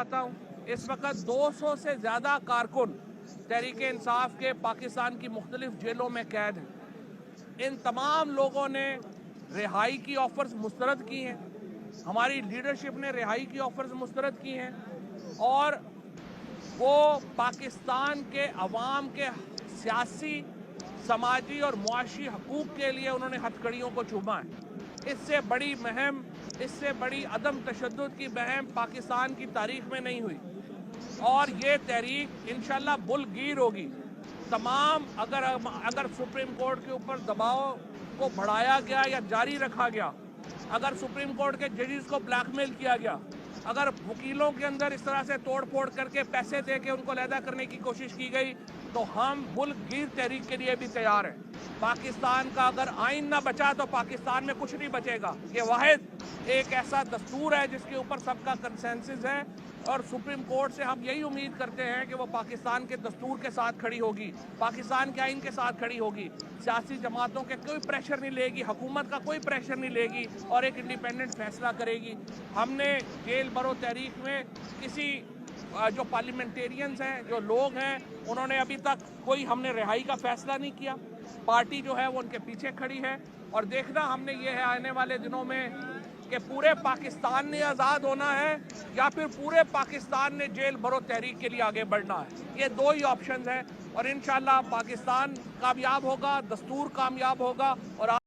चाहता हूँ, इस वक्त 200 से ज़्यादा कारकुन तहरीक इंसाफ के पाकिस्तान की मुख्तलिफ जेलों में कैद हैं। इन तमाम लोगों ने रिहाई की ऑफर्स मुस्तरद की हैं, हमारी लीडरशिप ने रिहाई की ऑफर्स मुस्तरद की हैं और वो पाकिस्तान के अवाम के सियासी, समाजी और मुआशी हकूक़ के लिए उन्होंने हथकड़ियों को चूमा है। इससे बड़ी मुहिम, इससे बड़ी अदम तशद्दुद की मुहिम पाकिस्तान की तारीख में नहीं हुई और ये तहरीक इंशाल्लाह बुलगीर होगी। तमाम अगर सुप्रीम कोर्ट के ऊपर दबाव को बढ़ाया गया या जारी रखा गया, अगर सुप्रीम कोर्ट के जजेस को ब्लैकमेल किया गया, अगर वकीलों के अंदर इस तरह से तोड़ फोड़ करके पैसे दे के उनको लैदा करने की कोशिश की गई, तो हम बुलगीर तहरीक के लिए भी तैयार हैं। पाकिस्तान का अगर आइन ना बचा तो पाकिस्तान में कुछ नहीं बचेगा। ये वाहिद एक ऐसा दस्तूर है जिसके ऊपर सबका कंसेंसस है और सुप्रीम कोर्ट से हम यही उम्मीद करते हैं कि वो पाकिस्तान के दस्तूर के साथ खड़ी होगी, पाकिस्तान के आइन के साथ खड़ी होगी, सियासी जमातों के कोई प्रेशर नहीं लेगी, हुकूमत का कोई प्रेशर नहीं लेगी और एक इंडिपेंडेंट फैसला करेगी। हमने जेल भरो तहरीक में किसी जो पार्लियामेंटेरियंस हैं, जो लोग हैं, उन्होंने अभी तक कोई हमने रिहाई का फैसला नहीं किया। पार्टी जो है वो उनके पीछे खड़ी है और देखना हमने ये है आने वाले दिनों में कि पूरे पाकिस्तान ने आज़ाद होना है या फिर पूरे पाकिस्तान ने जेल भरो तहरीक के लिए आगे बढ़ना है। ये दो ही ऑप्शंस हैं और इंशाल्लाह पाकिस्तान कामयाब होगा, दस्तूर कामयाब होगा और